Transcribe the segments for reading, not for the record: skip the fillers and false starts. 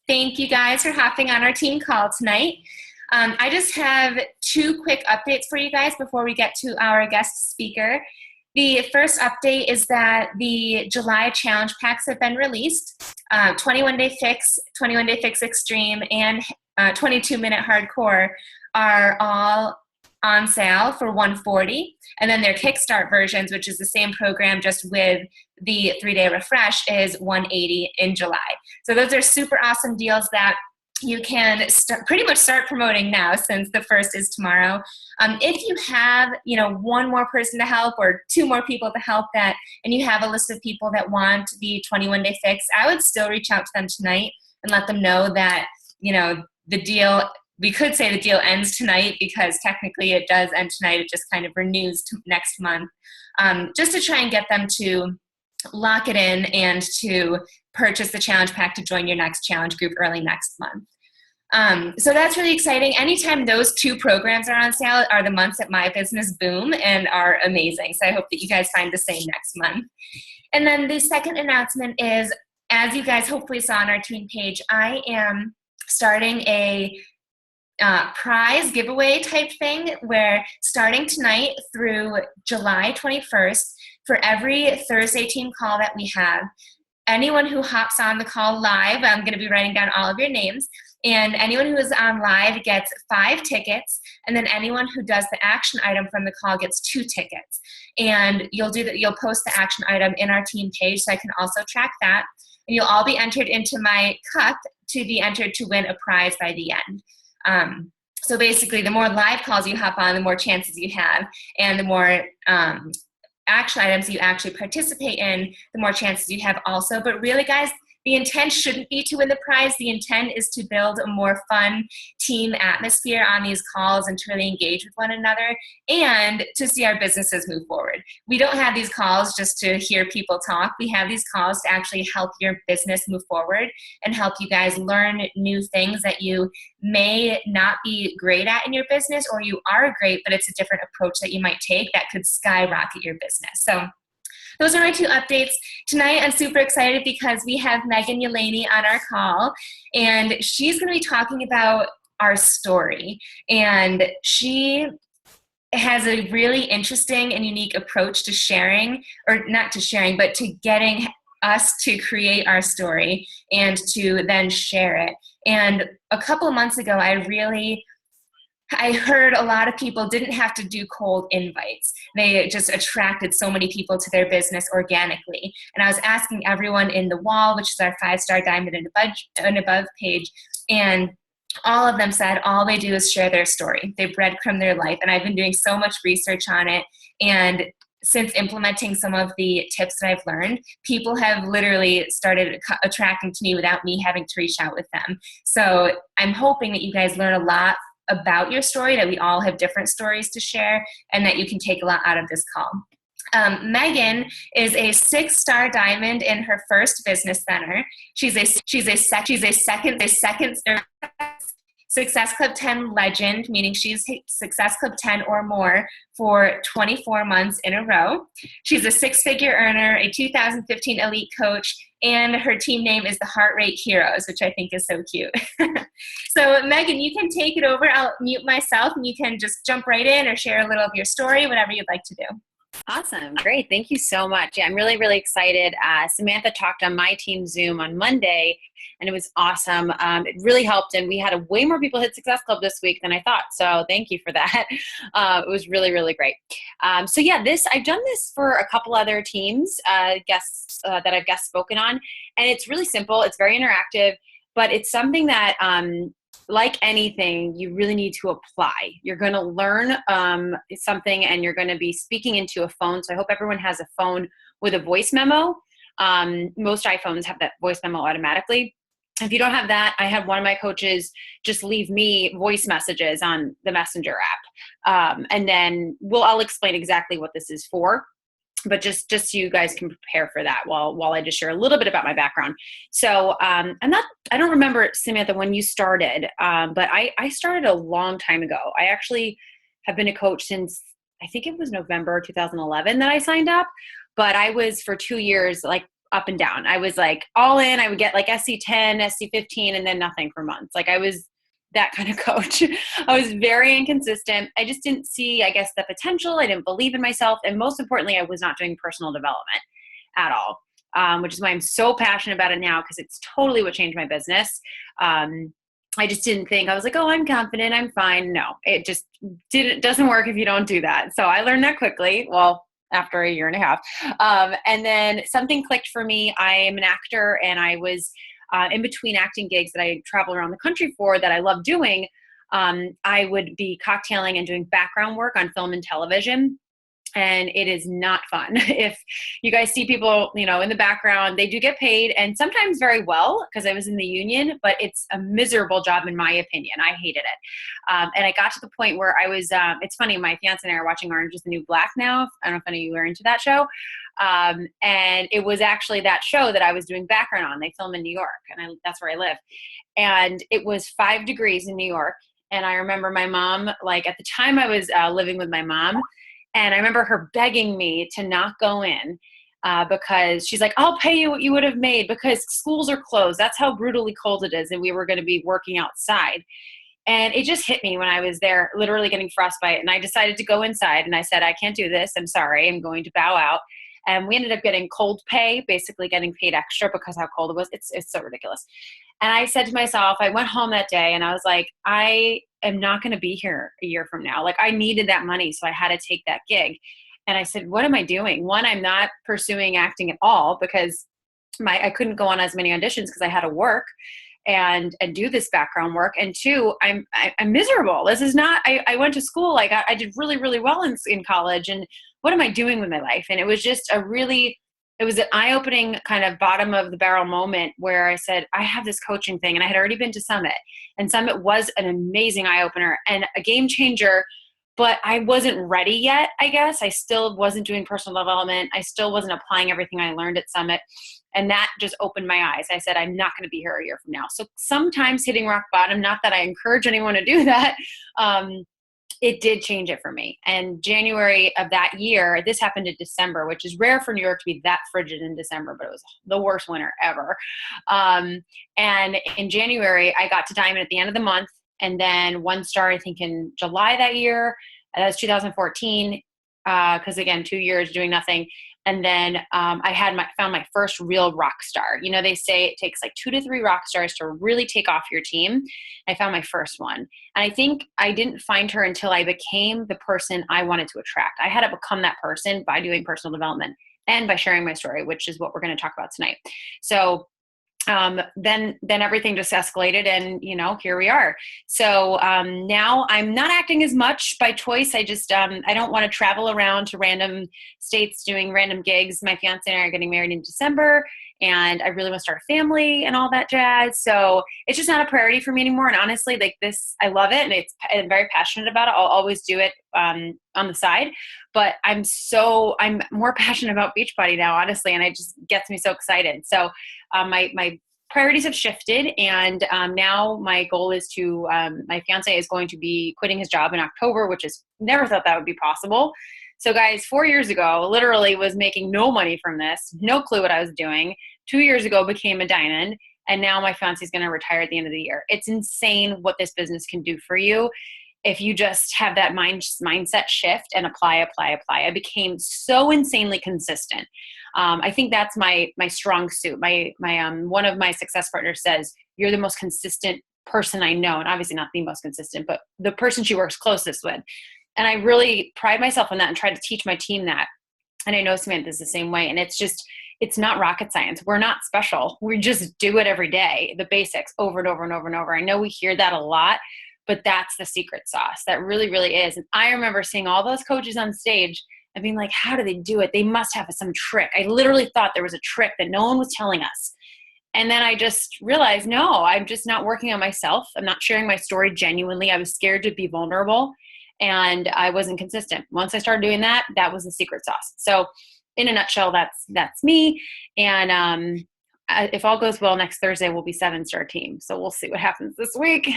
Thank you guys for hopping on our team call tonight. I just have two quick updates for you guys before we get to our guest speaker. The first update is that the July challenge packs have been released. 21 Day Fix, 21 Day Fix Extreme, and 22-Minute Hardcore are all on sale for $140, and then their Kickstart versions, which is the same program just with the 3-day refresh, is $180 in July. So those are super awesome deals that you can pretty much start promoting now, since the first is tomorrow. If you have, one more person to help or two more people to help that, and you have a list of people that want the 21 Day Fix, I would still reach out to them tonight and let them know that, the deal, we could say the deal ends tonight, because technically it does end tonight. It just kind of renews to next month, just to try and get them to lock it in and to purchase the challenge pack to join your next challenge group early next month. So that's really exciting. Anytime those two programs are on sale are the months that my business boom and are amazing. So I hope that you guys find the same next month. And then the second announcement is, as you guys hopefully saw on our team page, I am starting a prize giveaway type thing, where starting tonight through July 21st, for every Thursday team call that we have, anyone who hops on the call live, I'm going to be writing down all of your names, and anyone who is on live gets 5 tickets, and then anyone who does the action item from the call gets 2 tickets. And you'll post the action item in our team page, so I can also track that. And you'll all be entered into my cup to be entered to win a prize by the end. So basically, the more live calls you hop on, the more chances you have, and the more action items you actually participate in, the more chances you have also. But really, guys, the intent shouldn't be to win the prize. The intent is to build a more fun team atmosphere on these calls and to really engage with one another and to see our businesses move forward. We don't have these calls just to hear people talk. We have these calls to actually help your business move forward and help you guys learn new things that you may not be great at in your business, or you are great, but it's a different approach that you might take that could skyrocket your business. So those are my two updates. Tonight, I'm super excited because we have Yelaney on our call, and she's going to be talking about our story. And she has a really interesting and unique approach to sharing, or not to sharing, but to getting us to create our story and to then share it. And a couple of months ago, I heard a lot of people didn't have to do cold invites. They just attracted so many people to their business organically. And I was asking everyone in the wall, which is our 5-star diamond and above page, and all of them said all they do is share their story. They breadcrumb their life. And I've been doing so much research on it. And since implementing some of the tips that I've learned, people have literally started attracting to me without me having to reach out with them. So I'm hoping that you guys learn a lot about your story, that we all have different stories to share, and that you can take a lot out of this call. Megan is a 6-star diamond in her first business center. She's a second Success Club 10 legend, meaning she's Success Club 10 or more for 24 months in a row. She's a 6-figure earner, a 2015 elite coach, and her team name is the Heart Rate Heroes, which I think is so cute. So Megan, you can take it over. I'll mute myself and you can just jump right in or share a little of your story, whatever you'd like to do. Awesome. Great. Thank you so much. Yeah, I'm really, really excited. Samantha talked on my team Zoom on Monday, and it was awesome. It really helped, and we had way more people hit Success Club this week than I thought. So thank you for that. It was really, really great. So yeah, I've done this for a couple other teams, guests that I've guest spoken on, and it's really simple. It's very interactive, but it's something that like anything, you really need to apply. You're going to learn something, and you're going to be speaking into a phone. So I hope everyone has a phone with a voice memo. Most iPhones have that voice memo automatically. If you don't have that, I had one of my coaches just leave me voice messages on the Messenger app. And then I'll explain exactly what this is for. But just so you guys can prepare for that while I just share a little bit about my background. So I don't remember, Samantha, when you started, but I started a long time ago. I actually have been a coach since, I think it was November 2011 that I signed up. But I was for 2 years, like up and down. I was like all in. I would get like SC10, SC15, and then nothing for months. Like I was that kind of coach. I was very inconsistent. I just didn't see, I guess, the potential. I didn't believe in myself. And most importantly, I was not doing personal development at all, which is why I'm so passionate about it now, because it's totally what changed my business. I just didn't think, I was like, oh, I'm confident, I'm fine. No, it just doesn't work if you don't do that. So I learned that quickly. Well, after a year and a half. And then something clicked for me. I am an actor, and I was in between acting gigs that I travel around the country for that I love doing. I would be cocktailing and doing background work on film and television. And it is not fun. If you guys see people, in the background, they do get paid, and sometimes very well, because I was in the union, but it's a miserable job in my opinion. I hated it. And I got to the point where I was, it's funny, my fiance and I are watching Orange is the New Black now. I don't know if any of you are into that show. And it was actually that show that I was doing background on. They film in New York, and that's where I live. And it was 5 degrees in New York. And I remember my mom, like at the time I was living with my mom, and I remember her begging me to not go in because she's like, I'll pay you what you would have made because schools are closed. That's how brutally cold it is. And we were going to be working outside. And it just hit me when I was there, literally getting frostbite. And I decided to go inside, and I said, I can't do this. I'm sorry. I'm going to bow out. And we ended up getting cold pay, basically getting paid extra because how cold it was. It's so ridiculous. And I said to myself, I went home that day and I was like, I am not going to be here a year from now. Like I needed that money. So I had to take that gig. And I said, what am I doing? One, I'm not pursuing acting at all because I couldn't go on as many auditions because I had to work and do this background work. And two, I'm miserable. This is not, I went to school. Like I did really, really well in college. And what am I doing with my life? And it was just it was an eye-opening kind of bottom of the barrel moment where I said, I have this coaching thing, and I had already been to Summit, and Summit was an amazing eye-opener and a game changer, but I wasn't ready yet, I guess. I still wasn't doing personal development. I still wasn't applying everything I learned at Summit. And that just opened my eyes. I said, I'm not going to be here a year from now. So sometimes hitting rock bottom, not that I encourage anyone to do that, it did change it for me. And January of that year, this happened in December, which is rare for New York to be that frigid in December, but it was the worst winter ever. And in January, I got to Diamond at the end of the month, and then 1 star, I think in July that year. That was 2014, because again, 2 years doing nothing. And then I found my first real rock star. They say it takes like 2 to 3 rock stars to really take off your team. I found my first one. And I think I didn't find her until I became the person I wanted to attract. I had to become that person by doing personal development and by sharing my story, which is what we're going to talk about tonight. So then everything just escalated, and here we are. So now I'm not acting as much by choice. I just I don't want to travel around to random states doing random gigs. My fiance and I are getting married in December, and I really want to start a family and all that jazz. So it's just not a priority for me anymore. And honestly, like this, I love it, and I'm very passionate about it. I'll always do it on the side, but I'm more passionate about Beachbody now, honestly, and it just gets me so excited. So my priorities have shifted, and now my goal is to, my fiance is going to be quitting his job in October, which is never thought that would be possible. So guys, 4 years ago, literally was making no money from this, no clue what I was doing. 2 years ago, became a diamond, and now my fiance is going to retire at the end of the year. It's insane what this business can do for you if you just have that mindset shift and apply. I became so insanely consistent. I think that's my strong suit. My one of my success partners says, you're the most consistent person I know. And obviously not the most consistent, but the person she works closest with. And I really pride myself on that and try to teach my team that. And I know Samantha is the same way. And it's not rocket science. We're not special. We just do it every day, the basics over and over and over and over. I know we hear that a lot, but that's the secret sauce. That really, really is. And I remember seeing all those coaches on stage and being like, how do they do it? They must have some trick. I literally thought there was a trick that no one was telling us. And then I just realized, no, I'm just not working on myself. I'm not sharing my story genuinely. I was scared to be vulnerable, and I wasn't consistent. Once I started doing that, that was the secret sauce. So in a nutshell, that's me. And if all goes well, next Thursday we'll be 7-star team. So we'll see what happens this week.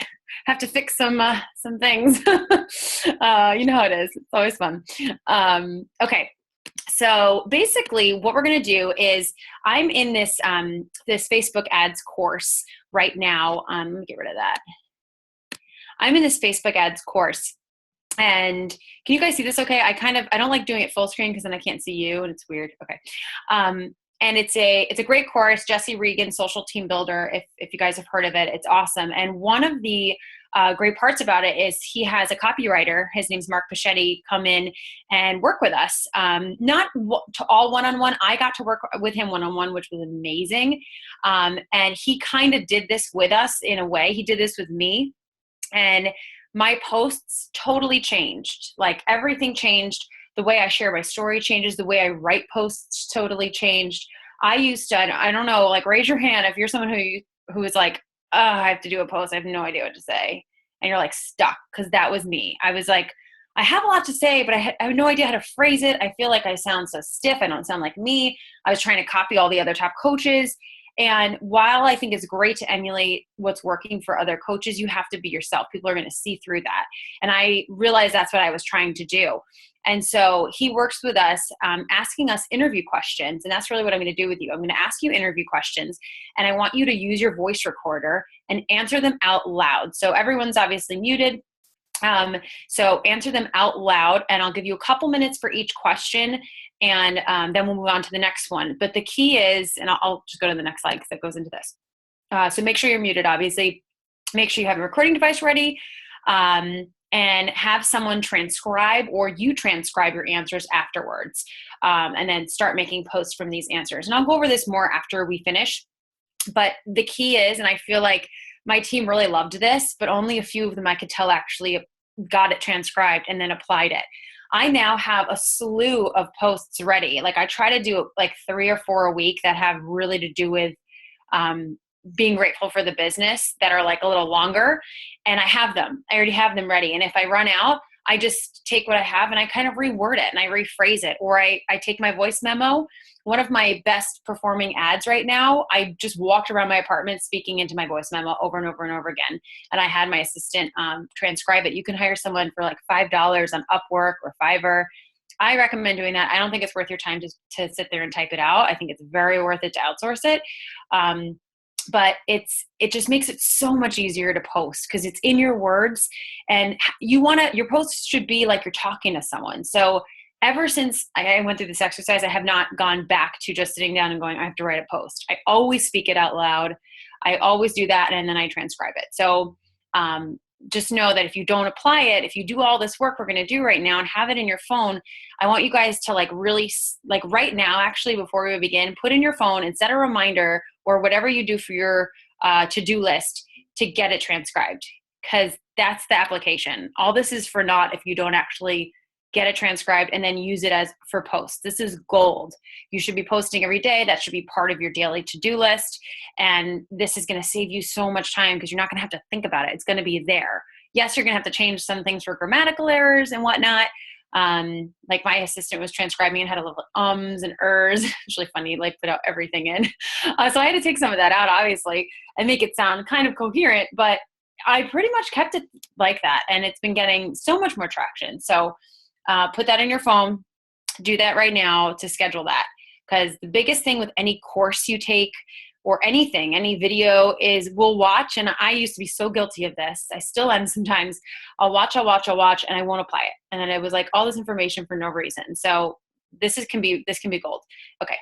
Have to fix some things. You know how it is. It's always fun. Okay. So basically what we're going to do is I'm in this, this Facebook ads course right now. Let me get rid of that. I'm in this Facebook ads course. And can you guys see this okay? I don't like doing it full screen because then I can't see you and it's weird. Okay. And it's a great course, Jesse Regan, Social Team Builder. If you guys have heard of it, it's awesome. And one of the great parts about it is he has a copywriter. His name's Mark Pachetti, come in and work with us. Not to all one-on-one. I got to work with him one-on-one, which was amazing. And he kind of did this with us in a way. He did this with me. And my posts totally changed. Like everything changed. The way I share my story changes. The way I write posts totally changed. I used to, I don't know, like raise your hand if you're someone who is like, oh, I have to do a post. I have no idea what to say. And you're like stuck, because that was me. I was like, I have a lot to say, but I have no idea how to phrase it. I feel like I sound so stiff. I don't sound like me. I was trying to copy all the other top coaches. And while I think it's great to emulate what's working for other coaches, you have to be yourself. People are going to see through that. And I realized that's what I was trying to do. And so he works with us, asking us interview questions. And that's really what I'm going to do with you. I'm going to ask you interview questions, and I want you to use your voice recorder and answer them out loud. So everyone's obviously muted. So answer them out loud, and I'll give you a couple minutes for each question, and then we'll move on to the next one. But the key is, and I'll just go to the next slide because that goes into this. So make sure you're muted, obviously. Make sure you have a recording device ready, and have someone transcribe, or you transcribe your answers afterwards, and then start making posts from these answers. And I'll go over this more after we finish. But the key is, and I feel like my team really loved this, but only a few of them I could tell actually got it transcribed and then applied it. I now have a slew of posts ready. Like I try to do like 3 or 4 a week that have really to do with being grateful for the business, that are like a little longer. And I have them. I already have them ready. And if I run out, I just take what I have and I kind of reword it and I rephrase it. Or I take my voice memo. One of my best performing ads right now, I just walked around my apartment speaking into my voice memo over and over and over again. And I had my assistant transcribe it. You can hire someone for like $5 on Upwork or Fiverr. I recommend doing that. I don't think it's worth your time to sit there and type it out. I think it's very worth it to outsource it. But it just makes it so much easier to post because it's in your words, and your posts should be like you're talking to someone. So ever since I went through this exercise, I have not gone back to just sitting down and going, I have to write a post. I always speak it out loud. I always do that. And then I transcribe it. So just know that if you don't apply it, if you do all this work we're going to do right now and have it in your phone, I want you guys to like really, like right now, actually, before we begin, put in your phone and set a reminder or whatever you do for your to-do list to get it transcribed, because that's the application. All this is for naught if you don't actually get it transcribed and then use it as for posts. This is gold. You should be posting every day. That should be part of your daily to-do list. And this is going to save you so much time because you're not going to have to think about it. It's going to be there. Yes, you're going to have to change some things for grammatical errors and whatnot. Like my assistant was transcribing and had a little ums and ers. It's really funny, like put out everything in. So I had to take some of that out, obviously, and make it sound kind of coherent, but I pretty much kept it like that. And it's been getting so much more traction. So put that in your phone. Do that right now to schedule that. Because the biggest thing with any course you take or anything, any video is we'll watch. And I used to be so guilty of this. I still am sometimes. I'll watch, and I won't apply it. And then it was like all this information for no reason. So this can be gold. Okay.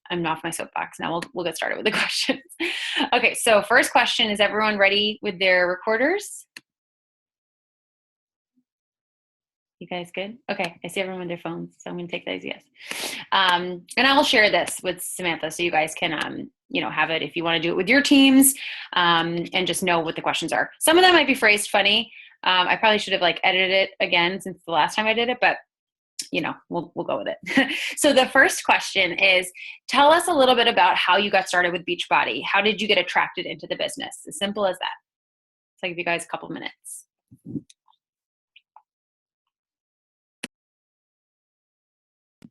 I'm off my soapbox. Now we'll get started with the questions. Okay. So first question, is everyone ready with their recorders? You guys good? Okay, I see everyone with their phones, so I'm going to take that as yes. And I'll share this with Samantha so you guys can, have it if you want to do it with your teams, and just know what the questions are. Some of them might be phrased funny. I probably should have edited it again since the last time I did it, but we'll go with it. So the first question is, tell us a little bit about how you got started with Beachbody. How did you get attracted into the business? As simple as that. So I'll give you guys a couple minutes.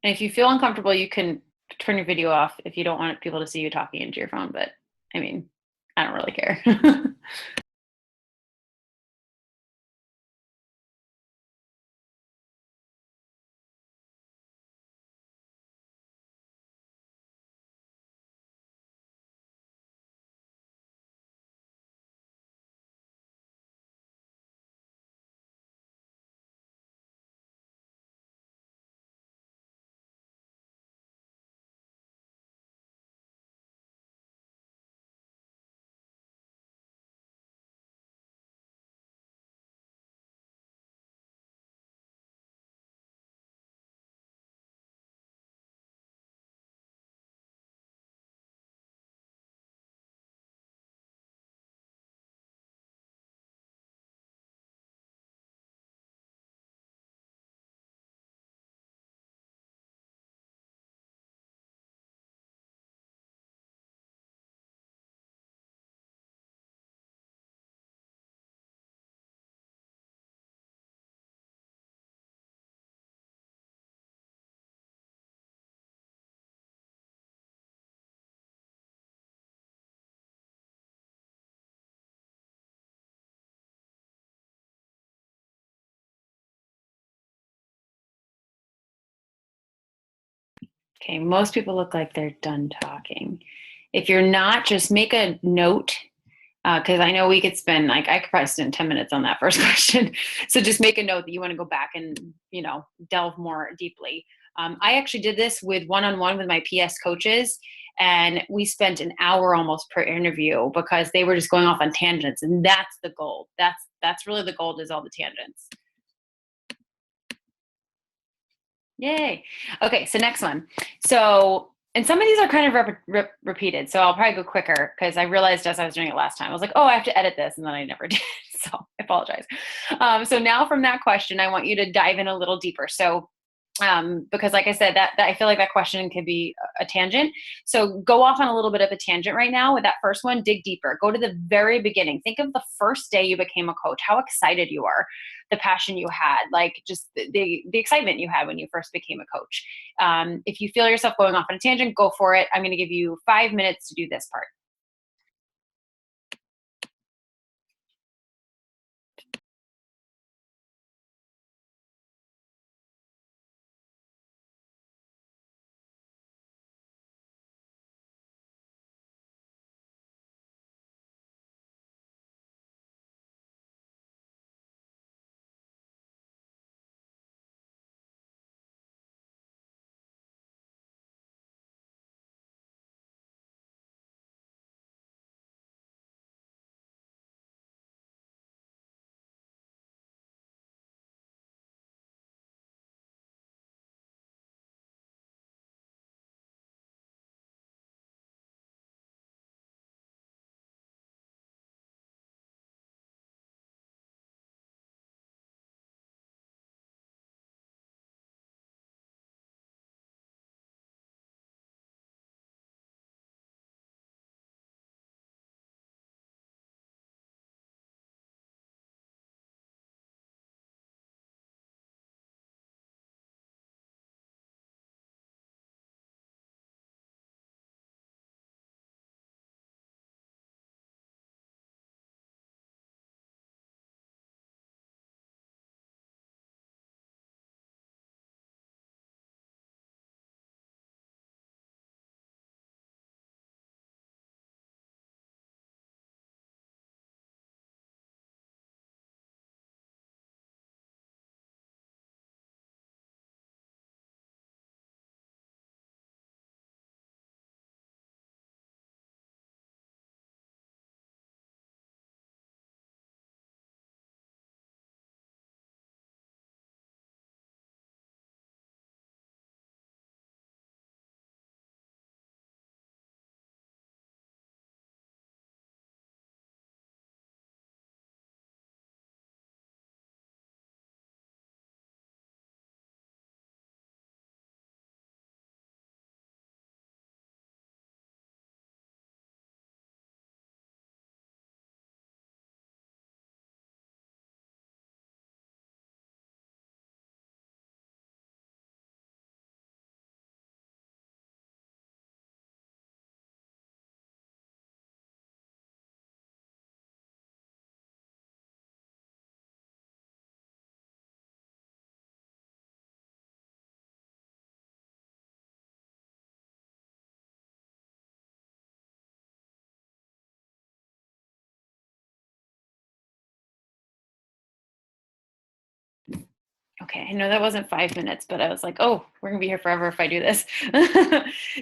And if you feel uncomfortable, you can turn your video off if you don't want people to see you talking into your phone. But I mean, I don't really care. Okay, most people look like they're done talking. If you're not, just make a note, because I know we could spend, like, I could probably spend 10 minutes on that first question. So just make a note that you want to go back and, delve more deeply. I actually did this with one-on-one with my PS coaches, and we spent an hour almost per interview because they were just going off on tangents, and that's the gold. That's really the gold, is all the tangents. Yay. Okay, so next one. So, and some of these are kind of repeated, so I'll probably go quicker because I realized as I was doing it last time, I was like, oh, I have to edit this, and then I never did. So I apologize. So now from that question, I want you to dive in a little deeper. So because like I said, that I feel like that question could be a tangent. So go off on a little bit of a tangent right now with that first one. Dig deeper. Go to the very beginning. Think of the first day you became a coach, how excited you were, the passion you had, like just the excitement you had when you first became a coach. If you feel yourself going off on a tangent, go for it. I'm going to give you 5 minutes to do this part. Okay, I know that wasn't 5 minutes, but I was like, oh, we're gonna be here forever if I do this.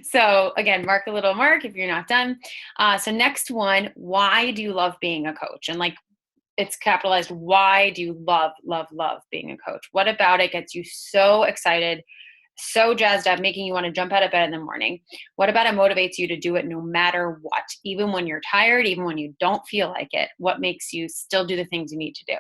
So again, mark a little mark if you're not done. So next one, why do you love being a coach? And like, it's capitalized. Why do you love, love, love being a coach? What about it gets you so excited, so jazzed up, making you want to jump out of bed in the morning? What about it motivates you to do it no matter what, even when you're tired, even when you don't feel like it? What makes you still do the things you need to do?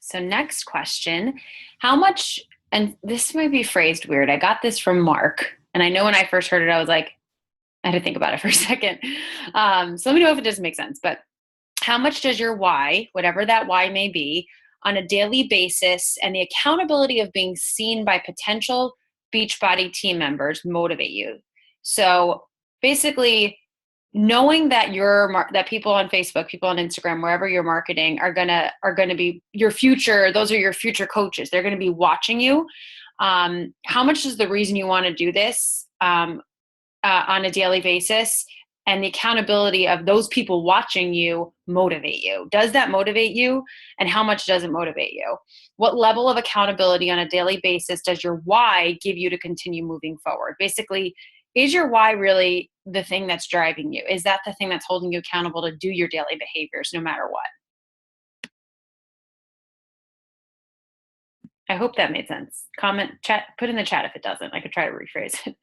So next question, how much, and this might be phrased weird. I got this from Mark, and I know when I first heard it, I was like, I had to think about it for a second. So let me know if it doesn't make sense, but how much does your why, whatever that why may be, on a daily basis and the accountability of being seen by potential Beachbody team members motivate you? So basically, knowing that that people on Facebook, people on Instagram, wherever you're marketing are gonna be your future. Those are your future coaches. They're gonna be watching you. How much is the reason you want to do this on a daily basis, and the accountability of those people watching you motivate you? Does that motivate you? And how much does it motivate you? What level of accountability on a daily basis does your why give you to continue moving forward? Basically, is your why really the thing that's driving you? Is that the thing that's holding you accountable to do your daily behaviors no matter what? I hope that made sense. Comment, chat, put in the chat if it doesn't. I could try to rephrase it.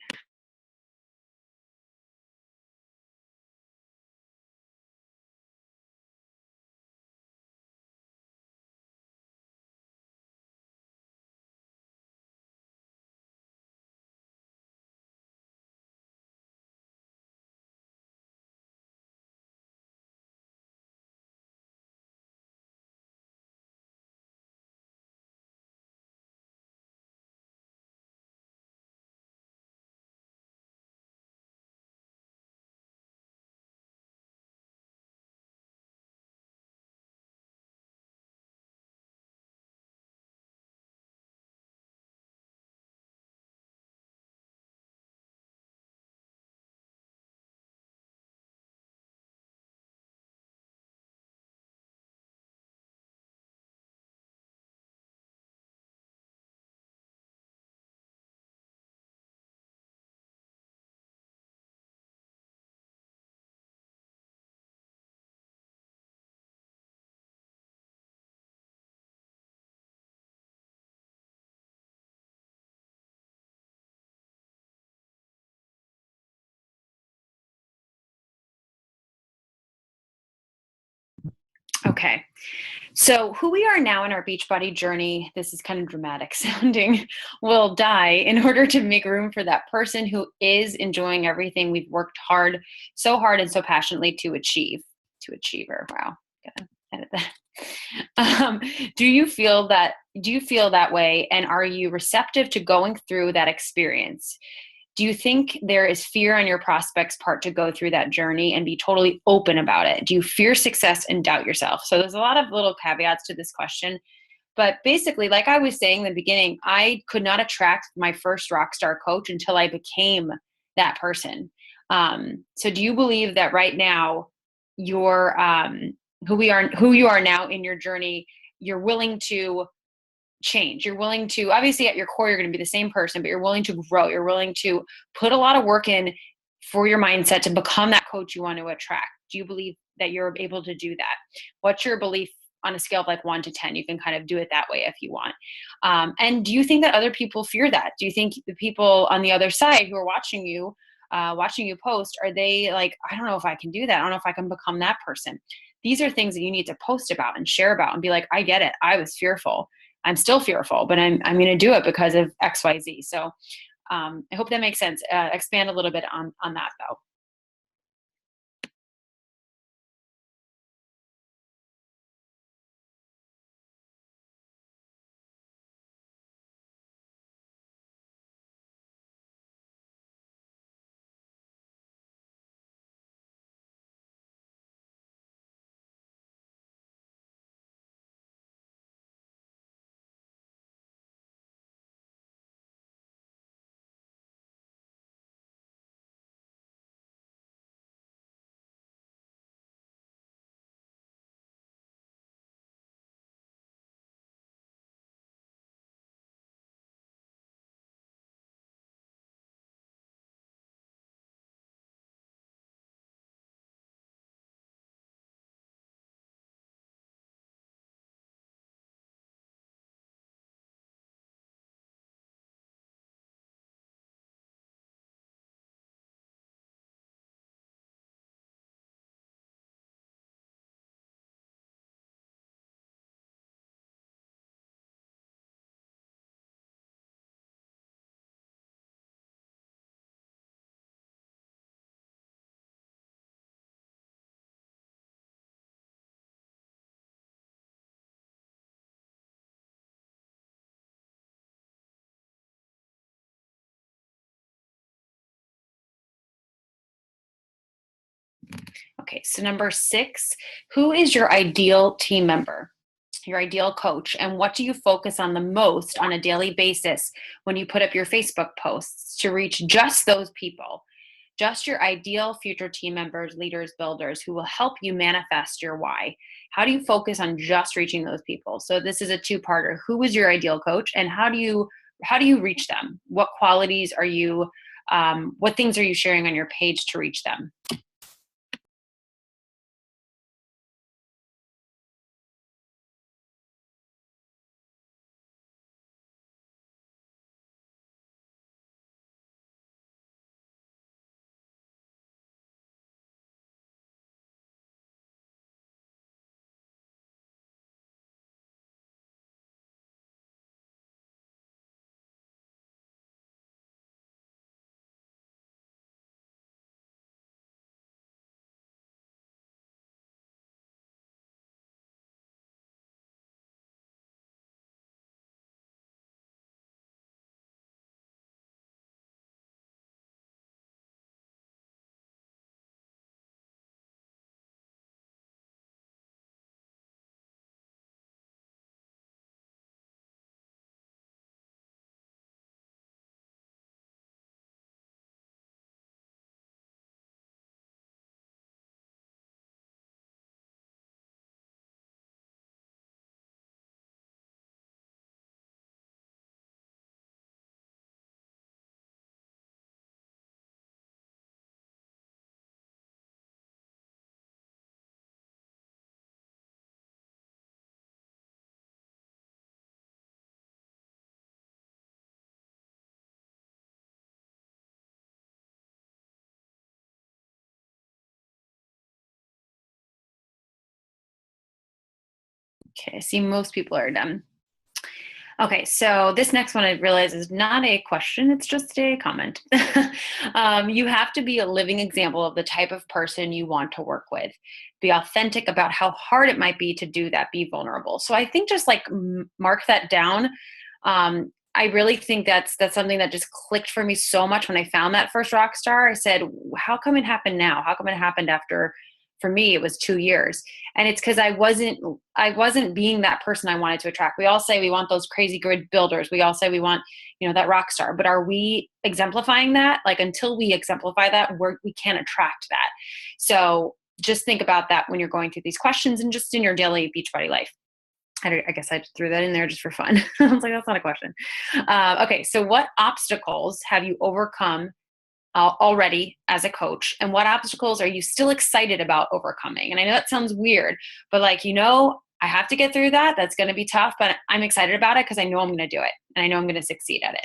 Okay. So, who we are now in our Beachbody journey, this is kind of dramatic sounding, will die in order to make room for that person who is enjoying everything we've worked so hard and so passionately to achieve. To achiever. Wow. Gotta edit that. Um, do you feel that? Do you feel that way? And are you receptive to going through that experience? Do you think there is fear on your prospect's part to go through that journey and be totally open about it? Do you fear success and doubt yourself? So there's a lot of little caveats to this question. But basically, like I was saying in the beginning, I could not attract my first rock star coach until I became that person. So do you believe that right now you're who you are now in your journey, you're willing to change. You're willing to, obviously at your core, you're going to be the same person, but you're willing to grow. You're willing to put a lot of work in for your mindset to become that coach you want to attract. Do you believe that you're able to do that? What's your belief on a scale of like 1 to 10? You can kind of do it that way if you want. And do you think that other people fear that? Do you think the people on the other side who are watching you post, are they like, I don't know if I can do that. I don't know if I can become that person. These are things that you need to post about and share about and be like, I get it. I was fearful. I'm still fearful, but I'm going to do it because of XYZ. So I hope that makes sense. Expand a little bit on that though. Okay, so number 6, who is your ideal team member, your ideal coach, and what do you focus on the most on a daily basis when you put up your Facebook posts to reach just those people, just your ideal future team members, leaders, builders who will help you manifest your why? How do you focus on just reaching those people? So this is a two-parter. Who is your ideal coach, and how do you reach them? What qualities are you what things are you sharing on your page to reach them? Okay, I see most people are done. Okay, so this next one I realize is not a question, it's just a comment. You have to be a living example of the type of person you want to work with. Be authentic about how hard it might be to do that, be vulnerable. So I think just like mark that down. I really think that's something that just clicked for me so much when I found that first rock star. I said, how come it happened now? How come it happened after, for me, it was 2 years? And it's because I wasn't being that person I wanted to attract. We all say we want those crazy grid builders. We all say we want, that rock star. But are we exemplifying that? Like, until we exemplify that, we can't attract that. So just think about that when you're going through these questions and just in your daily Beachbody life. I guess I just threw that in there just for fun. I was like, that's not a question. Okay, so what obstacles have you overcome already as a coach, and what obstacles are you still excited about overcoming? And I know that sounds weird, but I have to get through that. That's going to be tough, but I'm excited about it because I know I'm going to do it, and I know I'm going to succeed at it.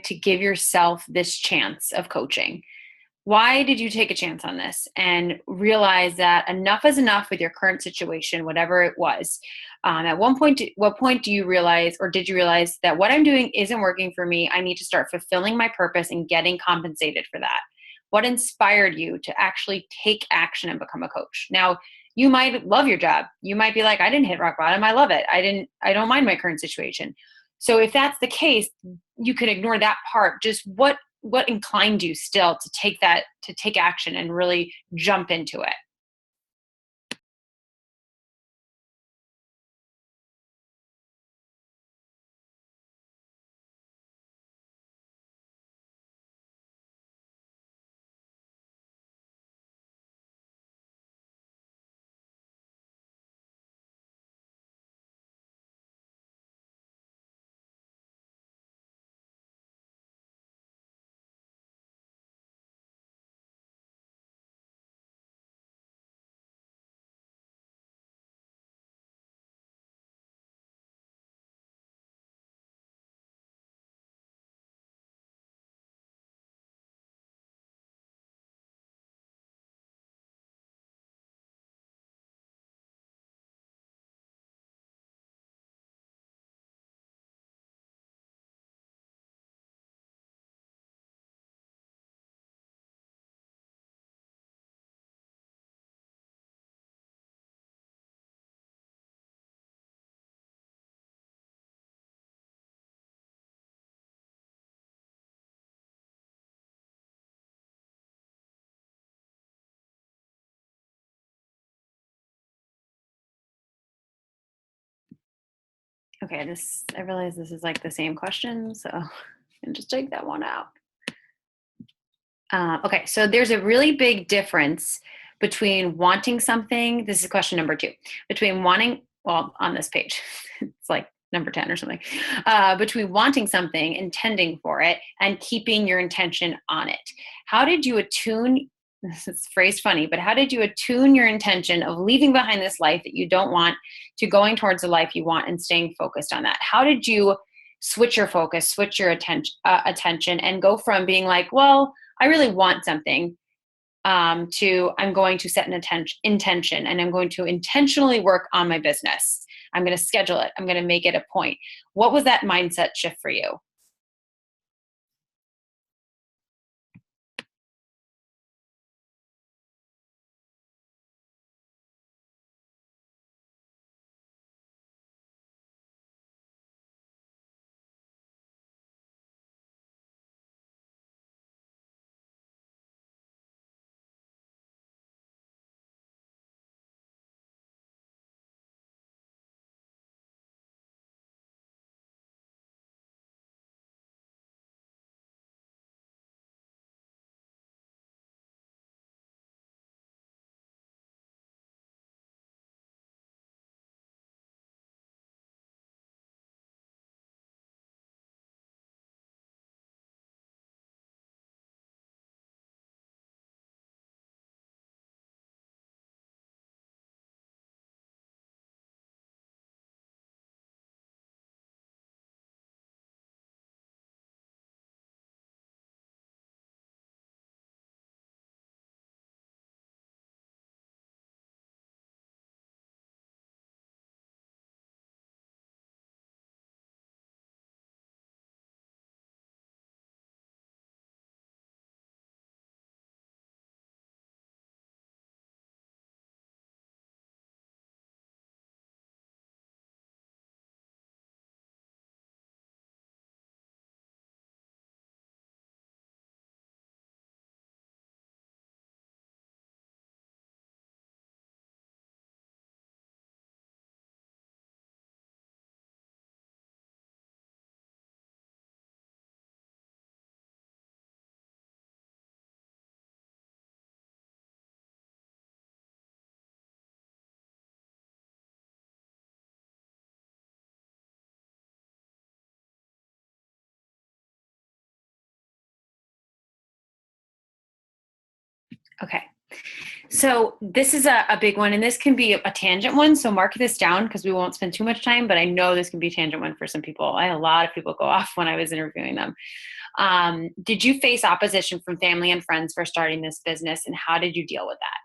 To give yourself this chance of coaching. Why did you take a chance on this and realize that enough is enough with your current situation, whatever it was? At what point do you realize, or did you realize, that what I'm doing isn't working for me? I need to start fulfilling my purpose and getting compensated for that. What inspired you to actually take action and become a coach? Now, you might love your job. You might be like, I didn't hit rock bottom. I love it. I don't mind my current situation. So if that's the case, you can ignore that part. Just what inclined you still to take action and really jump into it? Okay, I realize this is like the same question, so I can just take that one out. Okay, so there's a really big difference between wanting something. This is question number 2. Between wanting, well, on this page, it's like number 10 or something. Between wanting something, intending for it, and keeping your intention on it. How did you attune? This is phrased funny, but how did you attune your intention of leaving behind this life that you don't want to going towards the life you want and staying focused on that? How did you switch your focus, switch your attention, and go from being like, well, I really want something, to I'm going to set an intention and I'm going to intentionally work on my business. I'm going to schedule it. I'm going to make it a point. What was that mindset shift for you? Okay. So this is a big one, and this can be a tangent one. So mark this down because we won't spend too much time, but I know this can be a tangent one for some people. I had a lot of people go off when I was interviewing them. Did you face opposition from family and friends for starting this business, and how did you deal with that?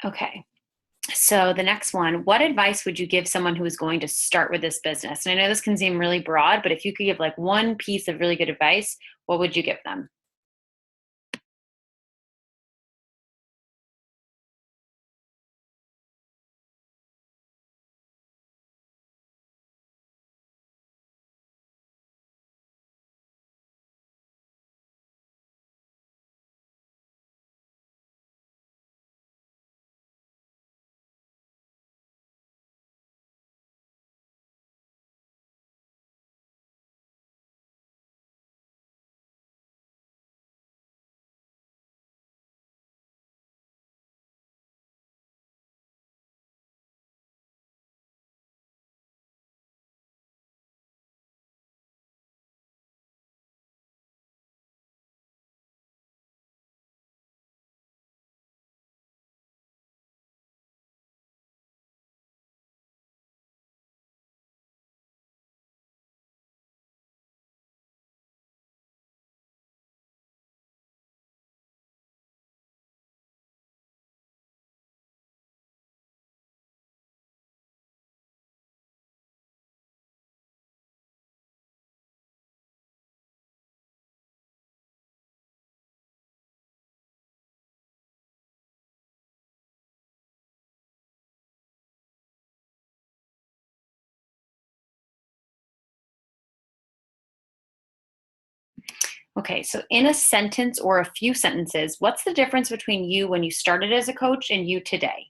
Okay. So the next one, what advice would you give someone who is going to start with this business? And I know this can seem really broad, but if you could give like one piece of really good advice, what would you give them? Okay, so in a sentence or a few sentences, what's the difference between you when you started as a coach and you today?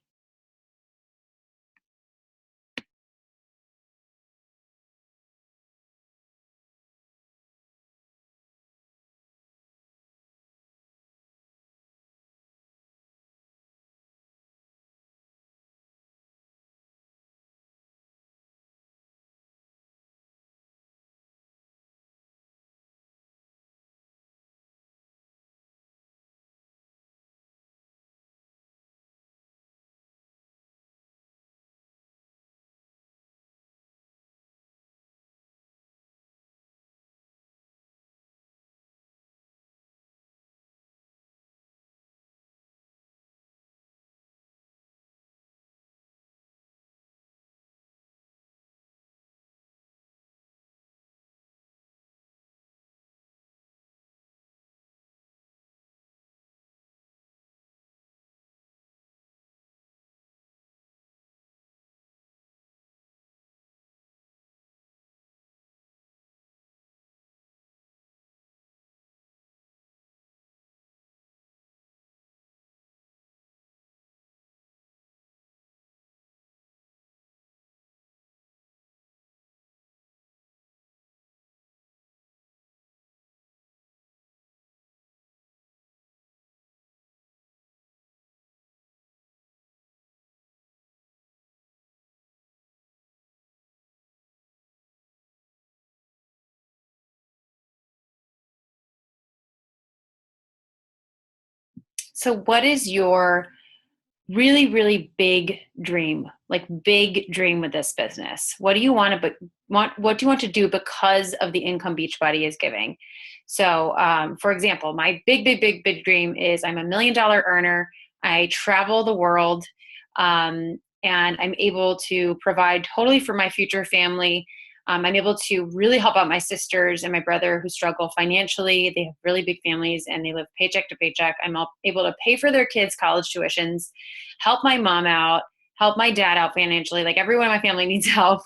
So, what is your really, really big dream? Like big dream with this business? What do you want to what do you want to do because of the income Beachbody is giving? So, for example, my big, big, big, big dream is I'm $1 million earner. I travel the world, and I'm able to provide totally for my future family. I'm able to really help out my sisters and my brother who struggle financially. They have really big families and they live paycheck to paycheck. Able to pay for their kids' college tuitions, help my mom out, help my dad out financially. Like everyone in my family needs help,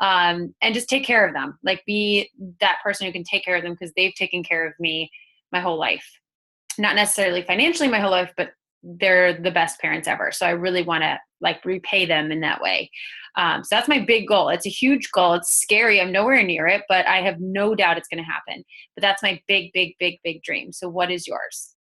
and just take care of them. Like be that person who can take care of them because they've taken care of me my whole life. Not necessarily financially my whole life, but they're the best parents ever. So I really want to like repay them in that way. So that's my big goal. It's a huge goal. It's scary. I'm nowhere near it, but I have no doubt it's going to happen. But that's my big, big, big, big dream. So what is yours?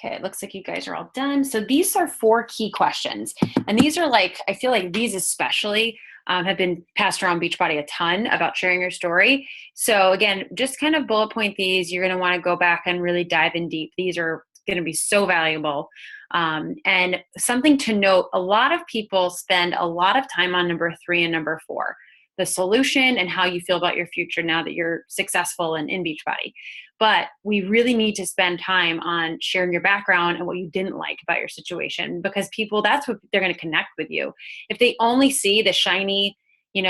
Okay, it looks like you guys are all done. So these are 4 key questions. And these are like, I feel like these especially have been passed around Beachbody a ton about sharing your story. So again, just kind of bullet point these. You're going to want to go back and really dive in deep. These are going to be so valuable. And something to note, a lot of people spend a lot of time on number 3 and number 4, the solution and how you feel about your future now that you're successful and in Beachbody. But we really need to spend time on sharing your background and what you didn't like about your situation, because people, that's what they're going to connect with you. If they only see the shiny,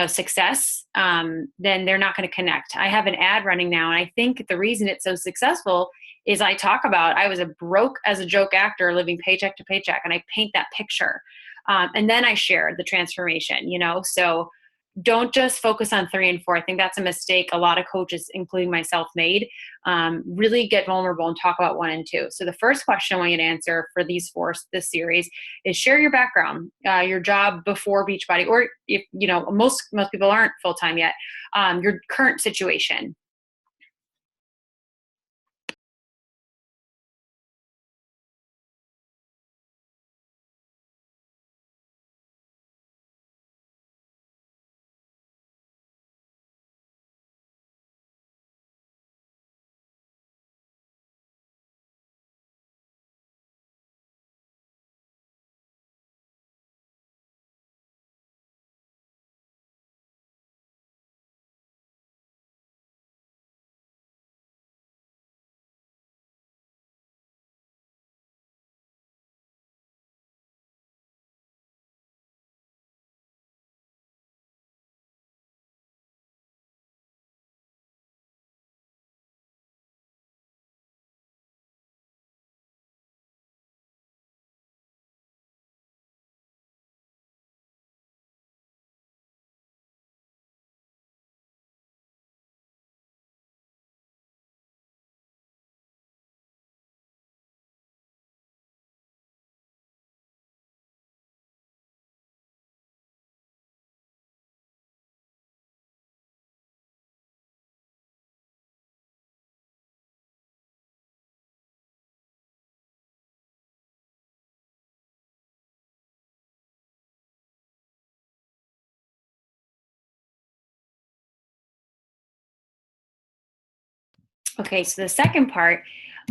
success, then they're not going to connect. I have an ad running now, and I think the reason it's so successful is I talk about I was a broke as a joke actor living paycheck to paycheck, and I paint that picture. And then I share the transformation, so don't just focus on 3 and 4. I think that's a mistake a lot of coaches, including myself, made. Really get vulnerable and talk about 1 and 2. So the first question I want you to answer for these 4, this series, is share your background, your job before Beachbody, or if most people aren't full time yet, your current situation. Okay, so the second part,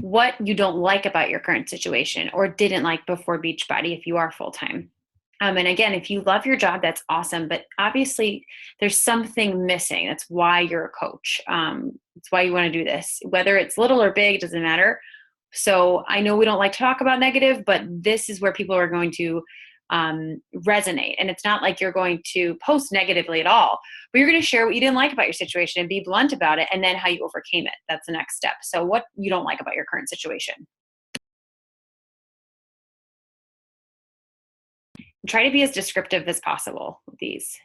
what you don't like about your current situation or didn't like before Beachbody if you are full time. And again, if you love your job, that's awesome. But obviously, there's something missing. That's why you're a coach. It's why you want to do this. Whether it's little or big, doesn't matter. So I know we don't like to talk about negative, but this is where people are going to resonate. And it's not like you're going to post negatively at all, but you're going to share what you didn't like about your situation and be blunt about it, and then how you overcame it. That's the next step. So what you don't like about your current situation. Try to be as descriptive as possible with these.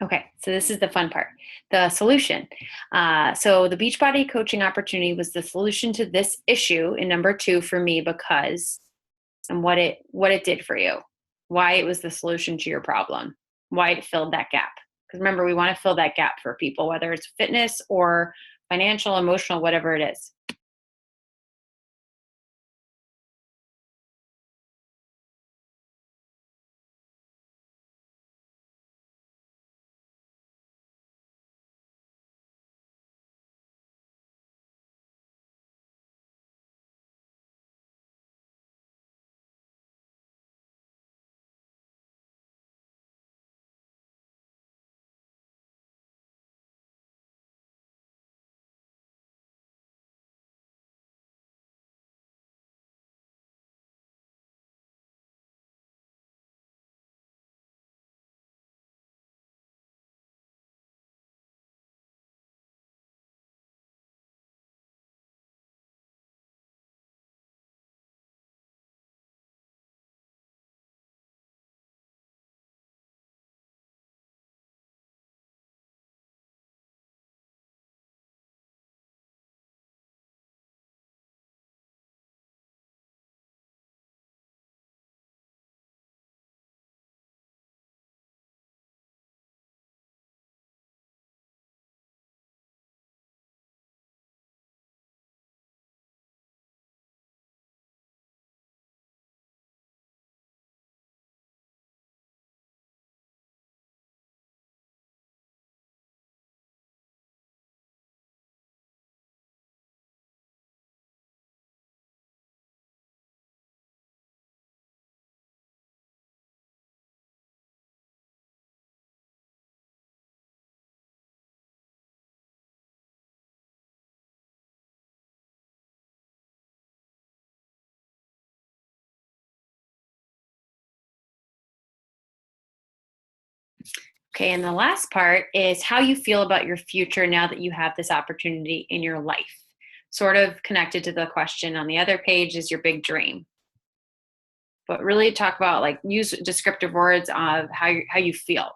Okay, so this is the fun part, the solution. So the Beachbody coaching opportunity was the solution to this issue in number 2 for me because, and what it did for you, why it was the solution to your problem, why it filled that gap. Because remember, we want to fill that gap for people, whether it's fitness or financial, emotional, whatever it is. Okay, and the last part is how you feel about your future now that you have this opportunity in your life. Sort of connected to the question on the other page is your big dream. But really talk about, like, use descriptive words of how you feel.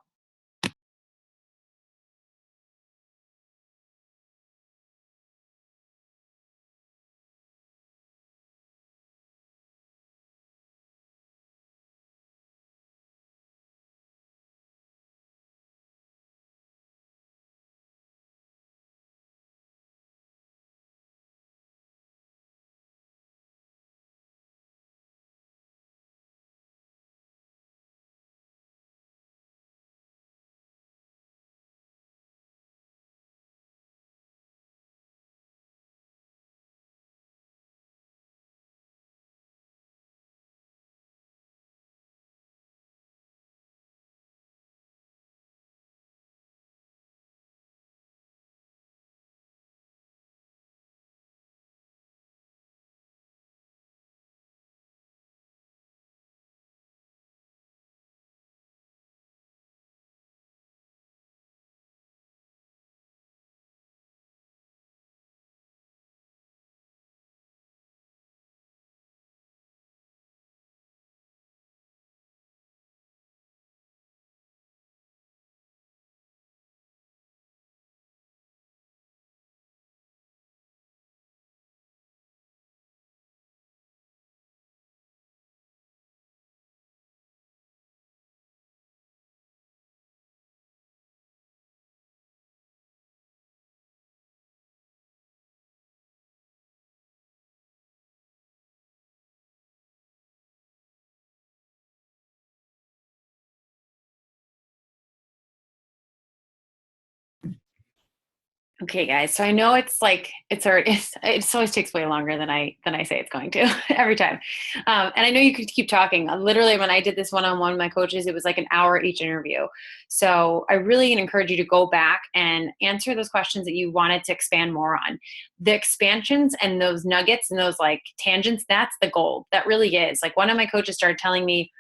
Okay, guys. So I know it's like it's already it always takes way longer than I say it's going to every time. And I know you could keep talking. Literally, when I did this one-on-one with my coaches, it was like an hour each interview. So I really encourage you to go back and answer those questions that you wanted to expand more on. The expansions and those nuggets and those like tangents, that's the gold. That really is. Like, one of my coaches started telling me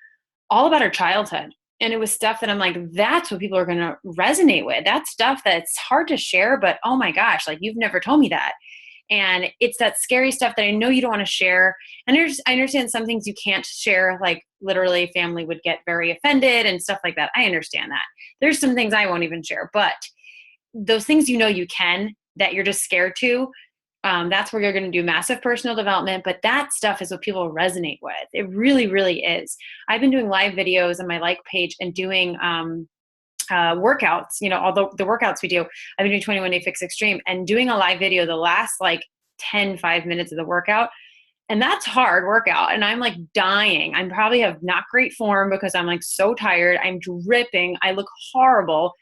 all about her childhood. And it was stuff that I'm like, that's what people are going to resonate with. That's stuff that's hard to share, but oh my gosh, like, you've never told me that. And it's that scary stuff that I know you don't want to share. And I understand some things you can't share, like literally family would get very offended and stuff like that. I understand that. There's some things I won't even share, but those things you can, that you're just scared to, that's where you're going to do massive personal development. But that stuff is what people resonate with. It really, really is. I've been doing live videos on my like page and doing workouts, although the workouts we do, I've been doing 21 Day Fix Extreme and doing a live video the last like 5 minutes of the workout. And that's hard workout. And I'm like dying. I'm probably have not great form because I'm like so tired. I'm dripping. I look horrible.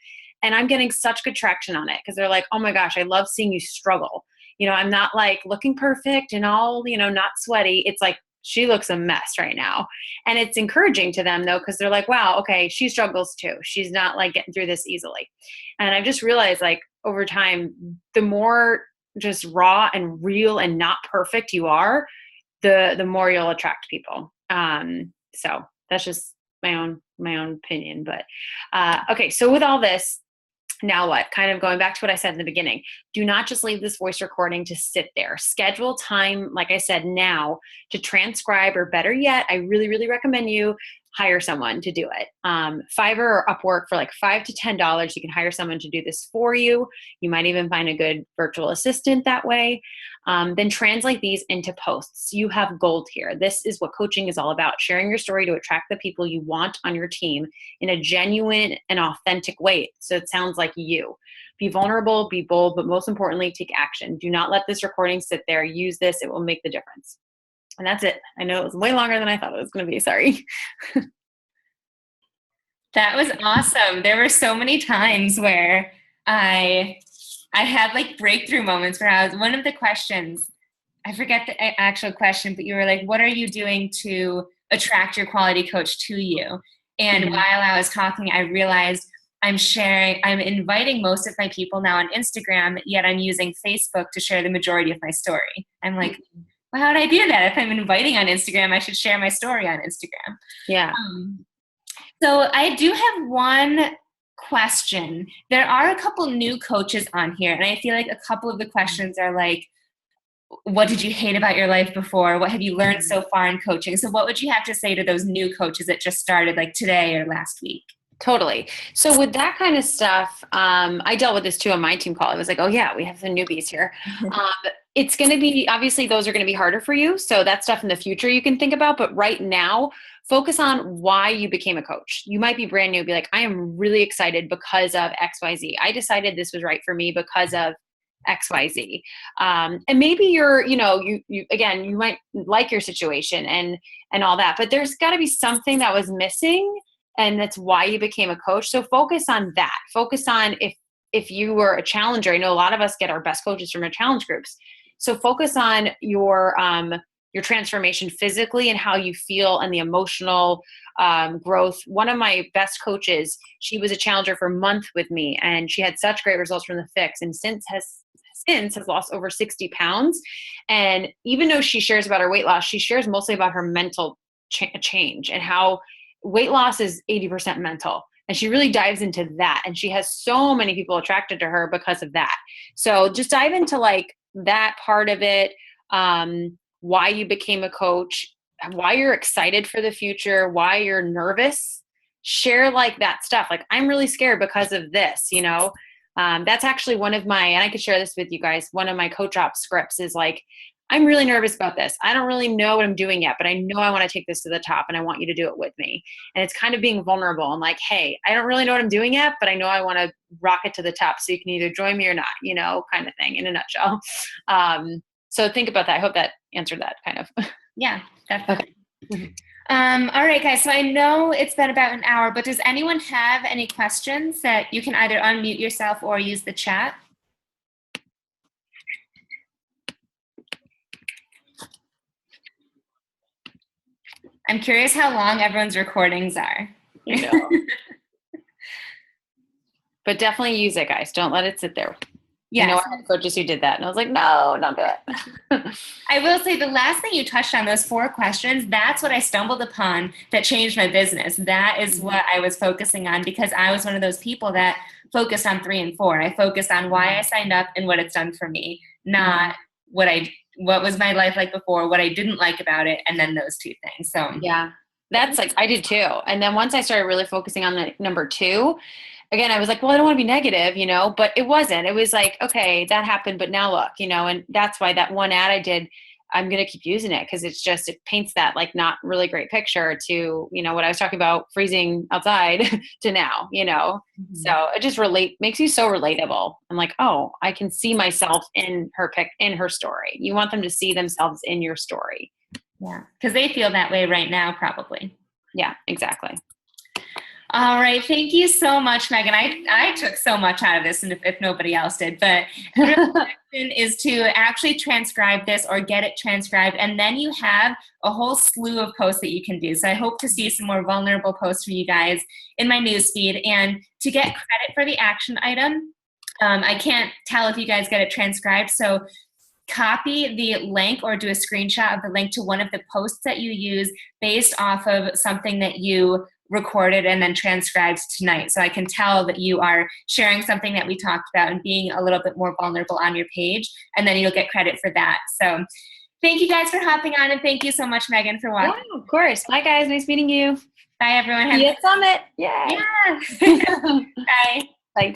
And I'm getting such good traction on it because they're like, oh my gosh, I love seeing you struggle. I'm not like looking perfect and all, not sweaty. It's like, she looks a mess right now. And it's encouraging to them though, because they're like, wow, okay, she struggles too. She's not like getting through this easily. And I've just realized like over time, the more just raw and real and not perfect you are, the more you'll attract people. So that's just my own opinion. But okay, so with all this, now what? Kind of going back to what I said in the beginning, do not just leave this voice recording to sit there. Schedule time, like I said, now to transcribe, or better yet, I really, really recommend you hire someone to do it. Fiverr or Upwork for like $5 to $10. You can hire someone to do this for you. You might even find a good virtual assistant that way. Then translate these into posts. You have gold here. This is what coaching is all about, sharing your story to attract the people you want on your team in a genuine and authentic way. So it sounds like you. Be vulnerable, be bold, but most importantly, take action. Do not let this recording sit there. Use this. It will make the difference. And that's it. I know it was way longer than I thought it was going to be. Sorry. That was awesome. There were so many times where I had like breakthrough moments where I was, one of the questions, I forget the actual question, but you were like, what are you doing to attract your quality coach to you? And while I was talking, I realized I'm inviting most of my people now on Instagram, yet I'm using Facebook to share the majority of my story. I'm like, well, how would I do that? If I'm inviting on Instagram, I should share my story on Instagram. Yeah. So I do have one question. There are a couple new coaches on here, and I feel like a couple of the questions are like, what did you hate about your life before? What have you learned so far in coaching? So what would you have to say to those new coaches that just started like today or last week? Totally. So with that kind of stuff, I dealt with this too on my team call. I was like, oh yeah, we have some newbies here. It's going to be, obviously those are going to be harder for you. So that's stuff in the future you can think about. But right now, focus on why you became a coach. You might be brand new, be like, I am really excited because of XYZ. I decided this was right for me because of XYZ. And maybe you're, you again, you might like your situation and all that, but there's got to be something that was missing. And that's why you became a coach. So focus on that. Focus on if you were a challenger. I know a lot of us get our best coaches from our challenge groups. So focus on your transformation physically and how you feel and the emotional growth. One of my best coaches, she was a challenger for a month with me, and she had such great results from the fix, and since has lost over 60 pounds. And even though she shares about her weight loss, she shares mostly about her mental change and how weight loss is 80% mental. And she really dives into that. And she has so many people attracted to her because of that. So just dive into like that part of it, why you became a coach, why you're excited for the future, why you're nervous. Share like that stuff. Like, I'm really scared because of this, that's actually one of my, and I could share this with you guys, one of my coach op scripts is like, I'm really nervous about this. I don't really know what I'm doing yet, but I know I want to take this to the top and I want you to do it with me. And it's kind of being vulnerable and like, hey, I don't really know what I'm doing yet, but I know I want to rock it to the top. So you can either join me or not, kind of thing in a nutshell. So think about that. I hope that answered that kind of. Yeah, definitely. Okay. All right, guys. So I know it's been about an hour, but does anyone have any questions that you can either unmute yourself or use the chat? I'm curious how long everyone's recordings are. But definitely use it, guys. Don't let it sit there. Yeah, I had coaches who did that, and I was like, no, don't do it. I will say the last thing you touched on, those 4 questions, that's what I stumbled upon that changed my business. That is what I was focusing on, because I was one of those people that focused on 3 and 4. I focused on why I signed up and what it's done for me, not what was my life like before, what I didn't like about it, and then those two things. So yeah, that's like, I did too. And then once I started really focusing on the number 2, again, I was like, well, I don't want to be negative, but it wasn't. It was like, okay, that happened, but now look, and that's why that one ad I did, I'm going to keep using it because it paints that like not really great picture to, what I was talking about freezing outside to now, Mm-hmm. So it just makes you so relatable. I'm like, oh, I can see myself in her story. You want them to see themselves in your story. Yeah. Because they feel that way right now, probably. Yeah, exactly. All right. Thank you so much, Megan. I took so much out of this, and if nobody else did, but the real is to actually transcribe this or get it transcribed, and then you have a whole slew of posts that you can do. So I hope to see some more vulnerable posts from you guys in my newsfeed. And to get credit for the action item, I can't tell if you guys get it transcribed, so copy the link or do a screenshot of the link to one of the posts that you use based off of something that you recorded and then transcribed tonight. So I can tell that you are sharing something that we talked about and being a little bit more vulnerable on your page, and then you'll get credit for that. So thank you guys for hopping on, and thank you so much, Megan, for watching. Yeah, of course. Bye, guys. Nice meeting you. Bye, everyone. See you at Summit. Yeah. Bye. Bye.